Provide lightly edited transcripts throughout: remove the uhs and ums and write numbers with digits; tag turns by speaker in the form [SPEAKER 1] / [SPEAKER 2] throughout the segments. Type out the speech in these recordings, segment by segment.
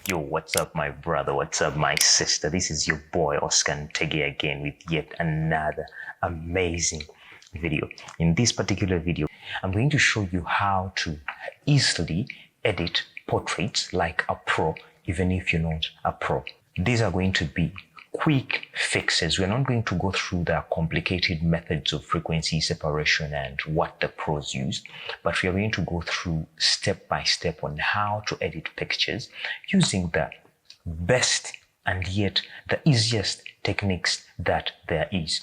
[SPEAKER 1] Yo, what's up, my brother? What's up, my sister? This is your boy, Ntege, again with yet another amazing video. In this particular video, I'm going to show you how to easily edit portraits like a pro, even if you're not a pro. These are going to be quick fixes. We're not going to go through the complicated methods of frequency separation and what the pros use, but we are going to go through step by step on how to edit pictures using the best and yet the easiest techniques that there is.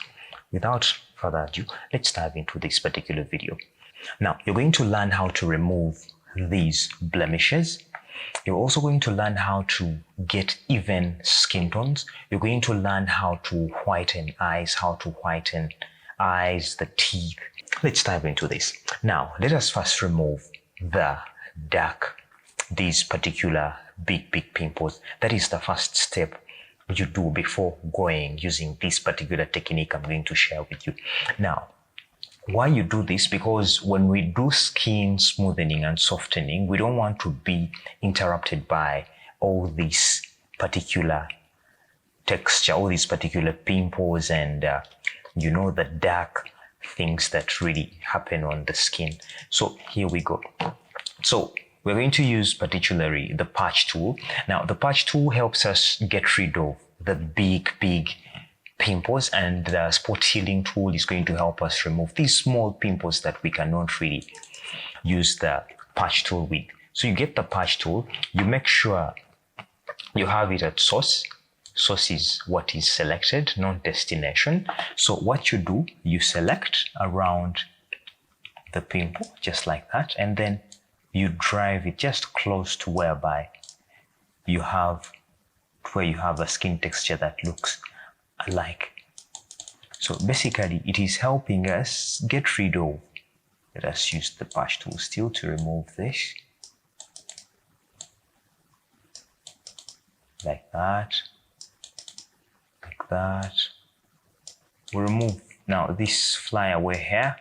[SPEAKER 1] Without further ado, let's dive into this particular video. Now, you're going to learn how to remove these blemishes. You're also going to learn how to get even skin tones. You're going to learn how to whiten eyes, the teeth. Let's dive into this. Now, let us first remove the dark, these particular big pimples. That is the first step you do before using this particular technique I'm going to share with you. Now, why you do this? Because when we do skin smoothening and softening, we don't want to be interrupted by all this particular texture, all these particular pimples and the dark things that really happen on the skin. So here we go. So we're going to use particularly the patch tool. Now the patch tool helps us get rid of the big pimples, and the spot healing tool is going to help us remove these small pimples that we cannot really use the patch tool with. So you get the patch tool, you make sure you have it at source. Source is what is selected, not destination. So what you do, you select around the pimple just like that, and then you drive it just close to where you have a skin texture that looks alike. So basically it is helping us get rid of, let us use the patch tool still to remove this, like that. We remove now this flyaway hair.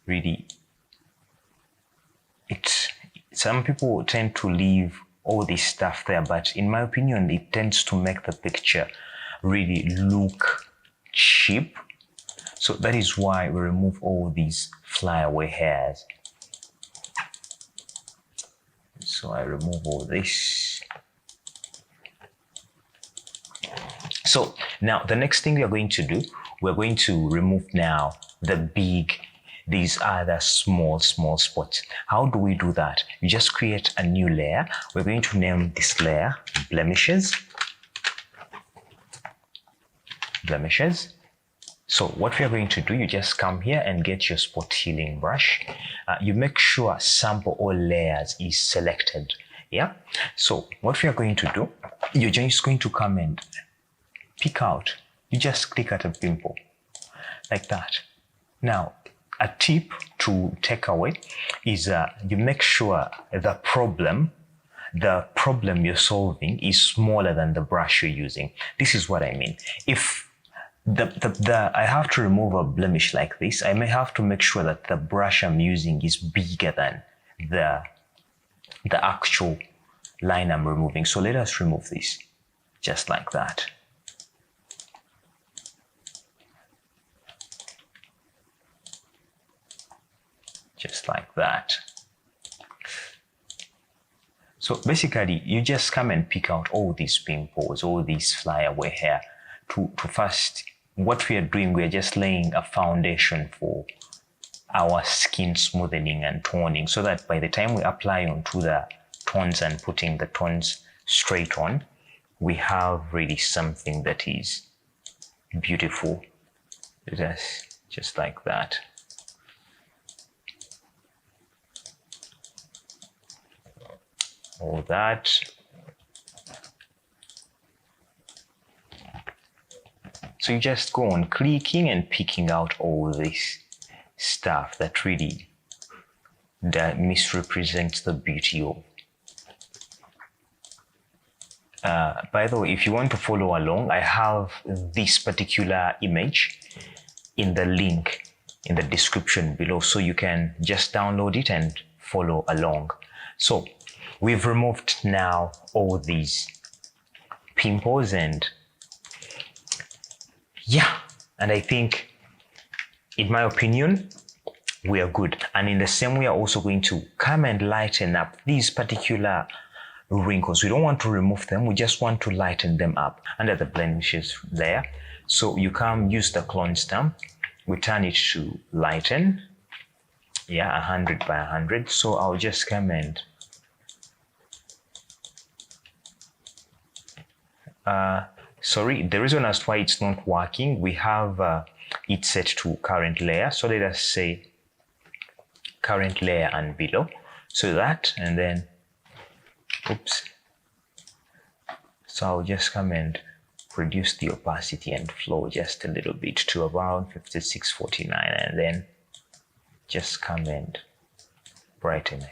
[SPEAKER 1] Really, some people tend to leave all this stuff there, but in my opinion it tends to make the picture really look cheap. So that is why we remove all these flyaway hairs. So I remove all this. So now the next thing we are going to do, we're going to remove now these other small spots. How do we do that? You just create a new layer. We're going to name this layer Blemishes. So what we are going to do, you just come here and get your spot healing brush. You make sure sample all layers is selected. Yeah. So what we are going to do, you're just going to come and pick out. You just click at a pimple like that. Now, a tip to take away is you make sure the problem you're solving is smaller than the brush you're using. This is what I mean. If I have to remove a blemish like this, I may have to make sure that the brush I'm using is bigger than the actual line I'm removing. So let us remove this just like that. Just like that. So basically, you just come and pick out all these pimples, all these flyaway hair. To first, what we are doing, we are just laying a foundation for our skin smoothening and toning, so that by the time we apply onto the tones and putting the tones straight on, we have really something that is beautiful. Just like that. All that. So you just go on clicking and picking out all this stuff that really misrepresents the beauty of. By the way, if you want to follow along, I have this particular image in the link in the description below, so you can just download it and follow along. So we've removed now all these pimples, and yeah, and I think, in my opinion, we are good. And in the same way, we are also going to come and lighten up these particular wrinkles. We don't want to remove them, we just want to lighten them up under the blemishes there. So you come, use the clone stamp, we turn it to lighten, 100 by 100. So I'll just come and sorry, the reason as to why it's not working, we have it set to current layer. So let us say current layer and below. So that, and then, oops. So I'll just come and reduce the opacity and flow just a little bit to around 5649, and then just come and brighten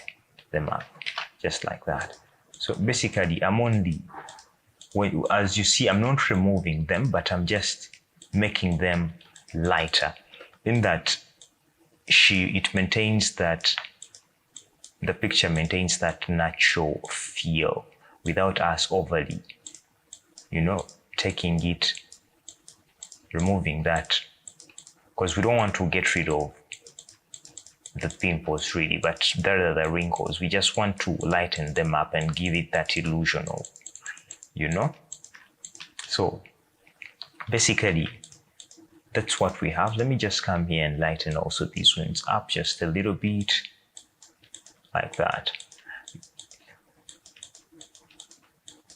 [SPEAKER 1] them up just like that. So basically I'm only, as you see, I'm not removing them, but I'm just making them lighter, in that it maintains that, the picture maintains that natural feel without us overly, taking it, removing that, because we don't want to get rid of the pimples really, but there are the wrinkles. We just want to lighten them up and give it that illusion of, So basically, that's what we have. Let me just come here and lighten also these ones up just a little bit, like that.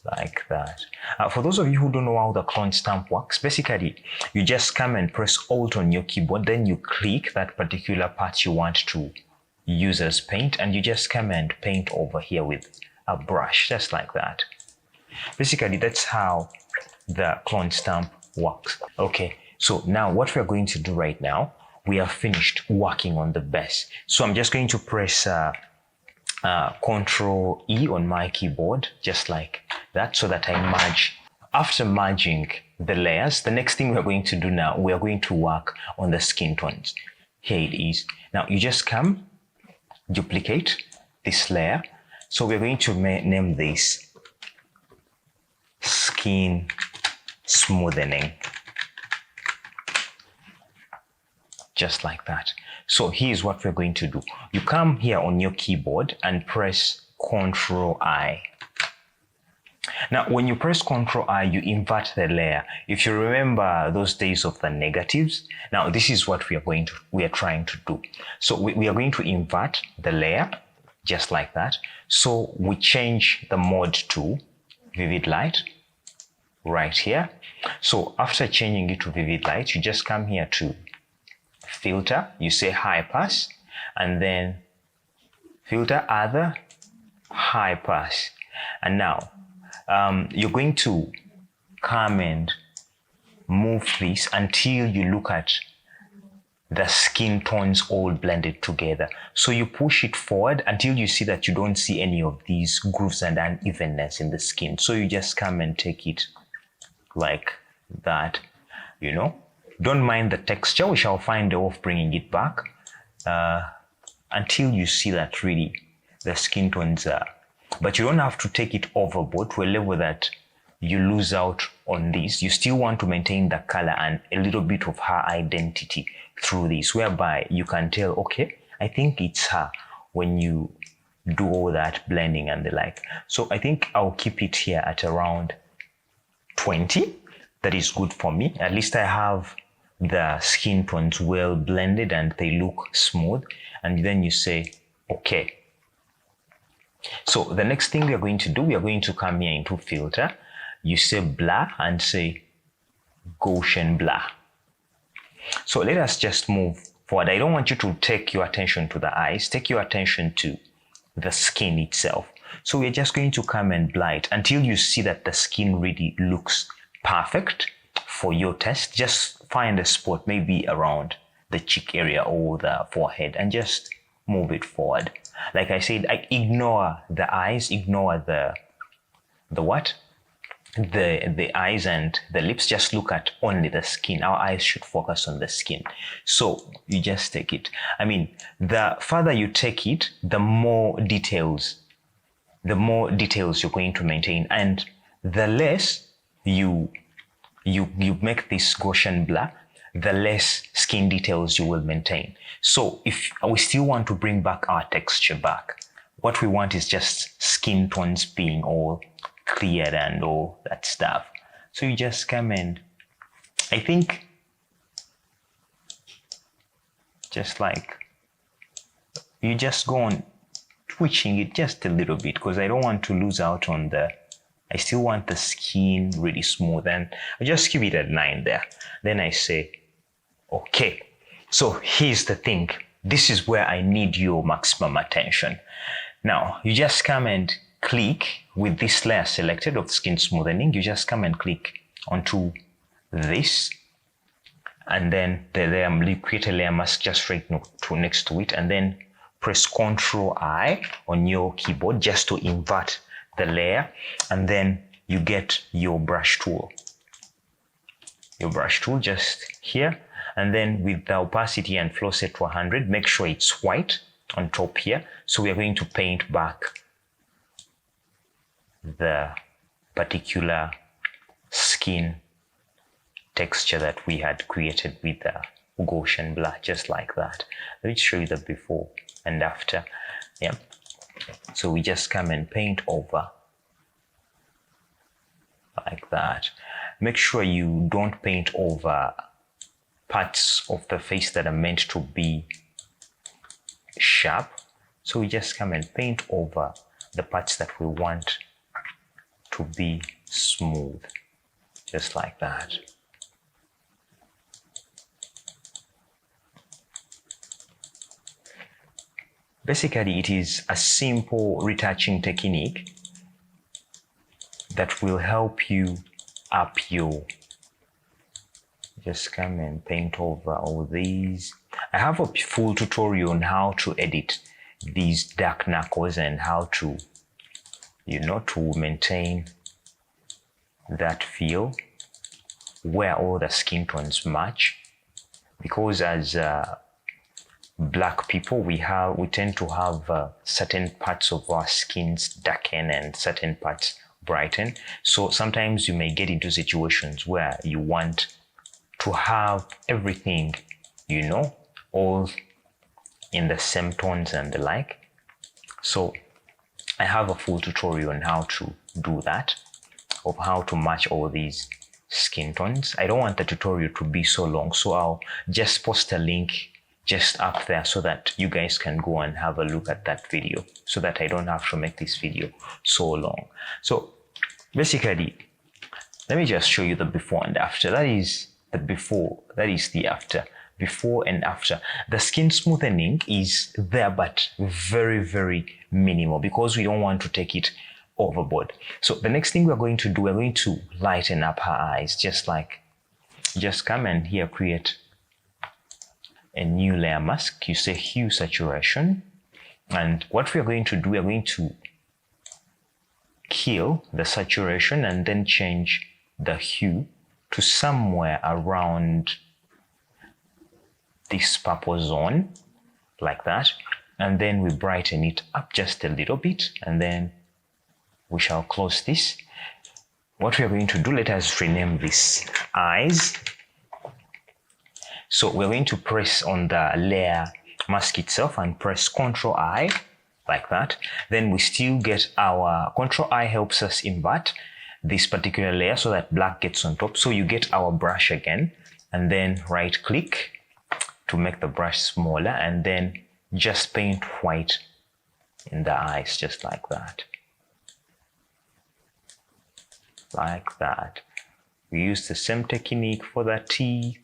[SPEAKER 1] Like that. For those of you who don't know how the clone stamp works, basically you just come and press Alt on your keyboard, then you click that particular part you want to use as paint, and you just come and paint over here with a brush, just like that. Basically, that's how the clone stamp works. Okay, so now what we're going to do right now, we have finished working on the base. So I'm just going to press Control E on my keyboard, just like that, so that I merge. After merging the layers, the next thing we're going to do now, we are going to work on the skin tones. Here it is. Now you just come, duplicate this layer. So we're going to name this Skin Smoothening. Just like that. So here's what we're going to do. You come here on your keyboard and press Ctrl I. Now, when you press Ctrl I, you invert the layer. If you remember those days of the negatives, now this is what we are trying to do. So we are going to invert the layer just like that. So we change the mode to vivid light right here. So after changing it to vivid light, you just come here to filter, you say high pass, and then filter other, high pass. And now you're going to come and move this until you look at the skin tones all blended together. So you push it forward until you see that you don't see any of these grooves and unevenness in the skin. So you just come and take it like that, Don't mind the texture. We shall find a way of bringing it back until you see that really the skin tones are. But you don't have to take it overboard to a level that you lose out on this. You still want to maintain the color and a little bit of her identity through this, whereby you can tell, okay, I think it's her when you do all that blending and the like. So I think I'll keep it here at around 20. That is good for me. At least I have the skin tones well blended and they look smooth. And then you say, okay. So the next thing we are going to do, we are going to come here into filter. You say blur and say Gaussian blur. So let us just move forward. I don't want you to take your attention to the eyes. Take your attention to the skin itself. So we're just going to come and blur it until you see that the skin really looks perfect for your test. Just find a spot, maybe around the cheek area or the forehead, and just move it forward. Like I said, I ignore the eyes, ignore the eyes and the lips. Just look at only the skin. Our eyes should focus on the skin. So you just take it. I mean, the further you take it, the more details the more details you're going to maintain, and the less you make this Gaussian blur, the less skin details you will maintain. So if we still want to bring back our texture back, what we want is just skin tones being all cleared and all that stuff. So you just come and I think just like you just go on twitching it just a little bit, because I don't want to lose out on I still want the skin really smooth, and I just give it a 9 there. Then I say, okay, so here's the thing. This is where I need your maximum attention. Now, you just come and click with this layer selected of skin smoothening. You just come and click onto this, and then the layer, create a layer mask just right next to it, and then press Ctrl I on your keyboard just to invert the layer, and then you get your brush tool. Your brush tool just here, and then with the opacity and flow set to 100, make sure it's white on top here. So we are going to paint back the particular skin texture that we had created with the Gaussian blur, just like that. Let me show you the before and after. Yeah. So we just come and paint over like that. Make sure you don't paint over parts of the face that are meant to be sharp. So we just come and paint over the parts that we want to be smooth, just like that. Basically, it is a simple retouching technique that will help you up your. Just come and paint over all these. I have a full tutorial on how to edit these dark knuckles and how to, to maintain that feel where all the skin tones match. Because as Black people, we tend to have certain parts of our skins darken and certain parts brighten. So sometimes you may get into situations where you want to have everything, all in the same tones and the like. So I have a full tutorial on how to do that, of how to match all these skin tones. I don't want the tutorial to be so long, so I'll just post a link just up there so that you guys can go and have a look at that video, so that I don't have to make this video so long. So basically, let me just show you the before and after. That is the before, that is the after. Before and after. The skin smoothening is there, but very, very minimal, because we don't want to take it overboard. So the next thing we're going to do, we're going to lighten up her eyes, just come and here create a new layer mask. You say hue saturation, and what we are going to do, we are going to kill the saturation and then change the hue to somewhere around this purple zone, like that, and then we brighten it up just a little bit, and then we shall close this. What we are going to do, let us rename this eyes. So we're going to press on the layer mask itself and press Ctrl I, like that. Then we still get our Ctrl I helps us invert this particular layer so that black gets on top. So you get our brush again, and then right click to make the brush smaller, and then just paint white in the eyes, just like that. Like that. We use the same technique for the teeth.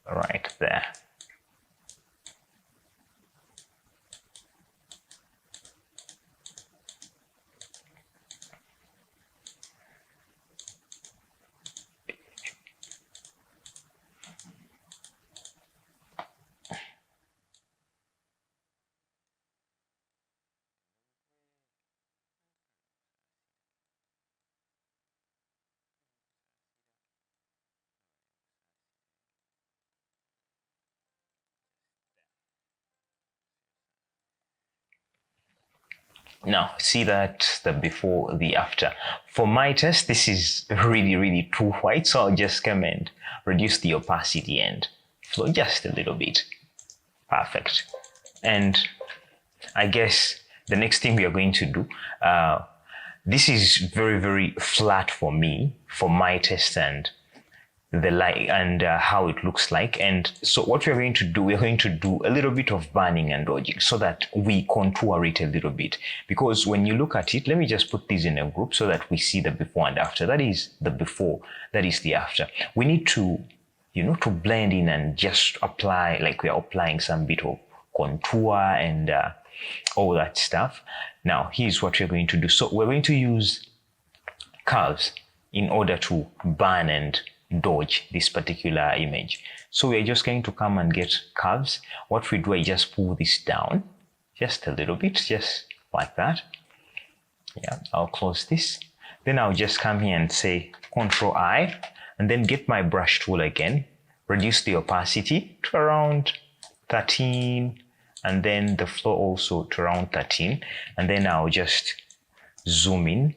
[SPEAKER 1] Right there. Now, see that the before, the after. For my test, this is really, really too white, so I'll just come and reduce the opacity and flow just a little bit. Perfect. And I guess the next thing we are going to do, this is very, very flat for me, for my test and the light and how it looks like. And so what we're going to do, we're going to do a little bit of burning and dodging so that we contour it a little bit. Because when you look at it, let me just put these in a group so that we see the before and after. That is the before, that is the after. We need to, to blend in and just apply, like we're applying some bit of contour and all that stuff. Now, here's what we're going to do. So we're going to use curves in order to burn and dodge this particular image. So we're just going to come and get curves. What we do, I just pull this down just a little bit, just like that. Yeah, I'll close this. Then I'll just come here and say Control I, and then get my brush tool again, reduce the opacity to around 13, and then the flow also to around 13. And then I'll just zoom in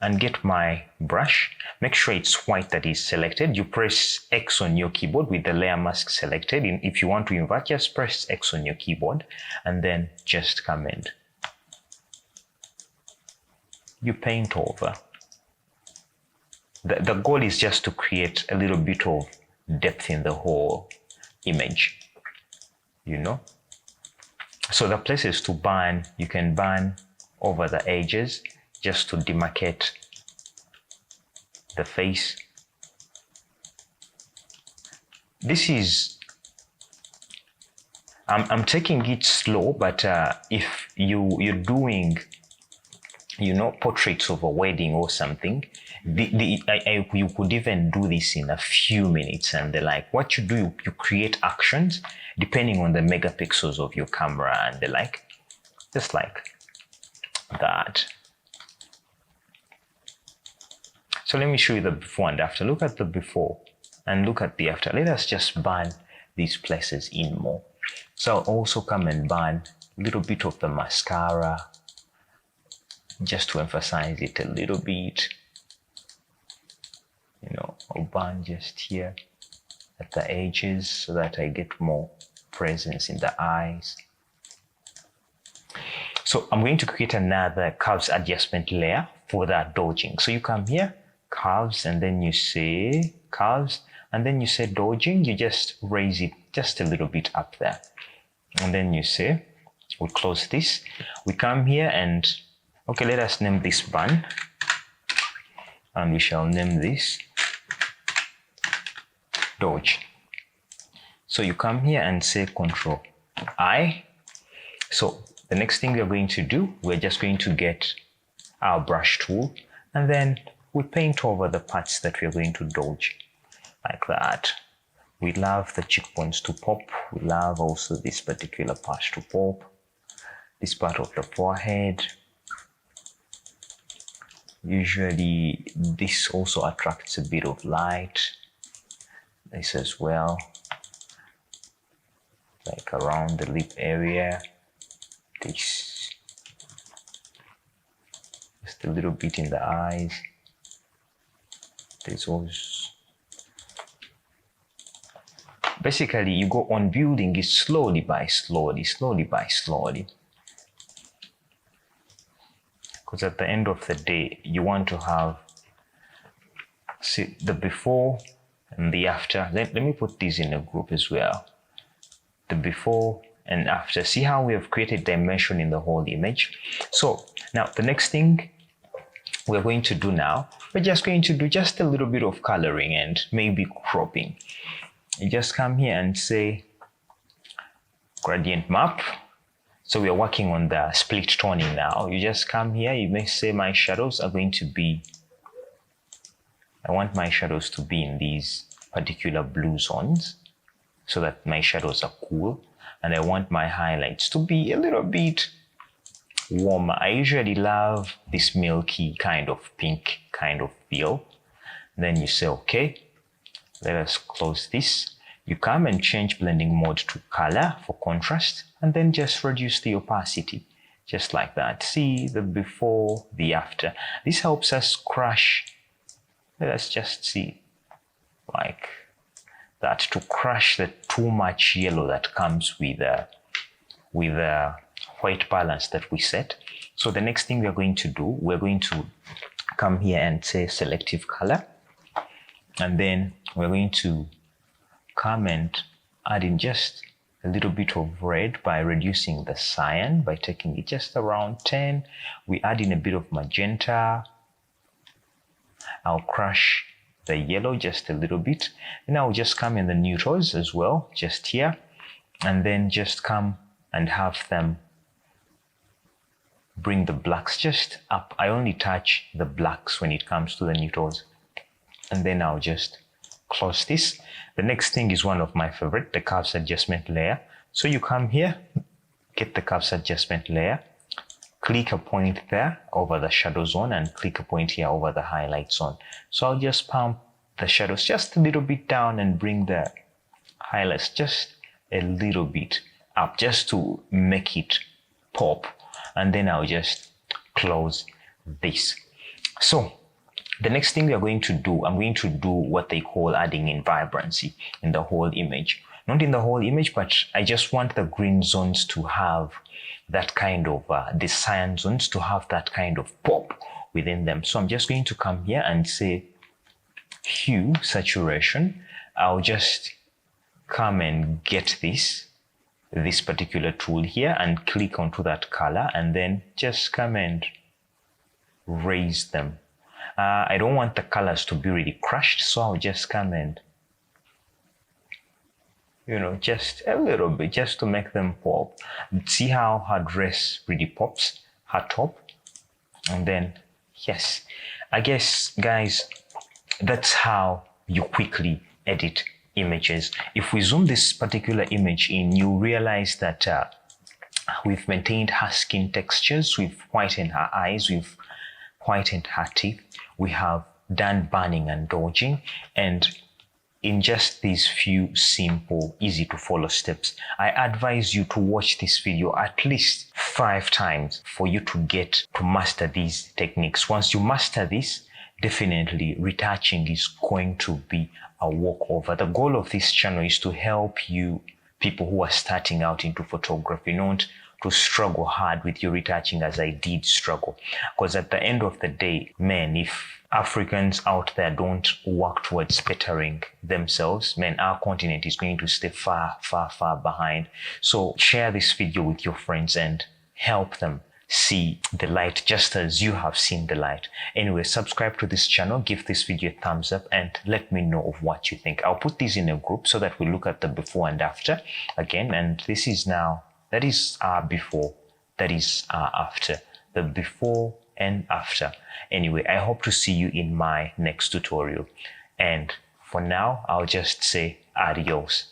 [SPEAKER 1] and get my brush. Make sure it's white that is selected. You press X on your keyboard with the layer mask selected. If you want to invert, just press X on your keyboard and then just come in. You paint over. The goal is just to create a little bit of depth in the whole image, So the places to burn, you can burn over the edges just to demarcate the face. This is, I'm taking it slow, but if you're doing, portraits of a wedding or something, you could even do this in a few minutes. And what you do, you create actions depending on the megapixels of your camera and just like that. So let me show you the before and after. Look at the before and look at the after. Let us just burn these places in more. So I'll also come and burn a little bit of the mascara just to emphasize it a little bit. I'll burn just here at the edges so that I get more presence in the eyes. So I'm going to create another curves adjustment layer for that dodging. So you come here, curves, and then you say curves, and then you say dodging. You just raise it just a little bit up there. And then you say, we close this. We come here and, okay, let us name this burn. And we shall name this dodge. So you come here and say Control I. So the next thing we're going to do, we're just going to get our brush tool and then we paint over the parts that we're going to dodge like that. We love the cheekbones to pop. We love also this particular part to pop. This part of the forehead. Usually this also attracts a bit of light. This as well. Like around the lip area. This. Just a little bit in the eyes. There's also. Basically, you go on building it slowly by slowly. Because at the end of the day, you want to have the before and the after. Let me put these in a group as well. The before and after. See how we have created dimension in the whole image. So now the next thing we're going to do now, we're just going to do just a little bit of coloring and maybe cropping. You just come here and say gradient map. So we are working on the split toning now. You just come here, you may say my shadows are going to be, I want my shadows to be in these particular blue zones so that my shadows are cool. And I want my highlights to be a little bit warmer. I usually love this milky kind of pink kind of feel. Then you say, okay, let us close this. You come and change blending mode to color for contrast and then just reduce the opacity. just like that. See the before, the after. This helps us crush. Let's just see, like that, to crush the too much yellow that comes with the white balance that we set. So the next thing we are going to do, we're going to come here and say selective color, and then we're going to come and add in just a little bit of red by reducing the cyan, by taking it just around 10. We add in a bit of magenta. I'll crush the yellow just a little bit. And I'll just come in the neutrals as well, just here, and then just come and have them bring the blacks just up. I only touch the blacks when it comes to the neutrals. And then I'll just close this. The next thing is one of my favorite, the curves adjustment layer. So you come here, get the curves adjustment layer, click a point there over the shadow zone, and click a point here over the highlight zone. So I'll just pump the shadows just a little bit down and bring the highlights just a little bit up, just to make it pop. And then I'll just close this. So the next thing we are going to do, I'm going to do what they call adding in vibrancy in the whole image. Not in the whole image, but I just want the green zones to have that kind of, the cyan zones to have that kind of pop within them. So I'm just going to come here and say hue, saturation. I'll just come and get this particular tool here and click onto that color, and then just come and raise them. I don't want the colors to be really crushed, so I'll just come and, just a little bit, just to make them pop. See how her dress really pops, her top? And then, yes, I guess, guys, that's how you quickly edit images. If we zoom this particular image in, you realize that we've maintained her skin textures, we've whitened her eyes, we've whitened her teeth, we have done burning and dodging, and in just these few simple, easy to follow steps, I advise you to watch this video at least 5 times for you to get to master these techniques. Once you master this, definitely retouching is going to be a walkover. The goal of this channel is to help you, people who are starting out into photography, not to struggle hard with your retouching as I did struggle. Because at the end of the day, man, if Africans out there don't work towards bettering themselves, man, our continent is going to stay far, far, far behind. So share this video with your friends and help them see the light just as you have seen the light. Anyway, subscribe to this channel, give this video a thumbs up, and let me know of what you think. I'll put these in a group so that we look at the before and after again. And this is now, that is our before, that is our after, the before and after. Anyway, I hope to see you in my next tutorial. And for now, I'll just say adios.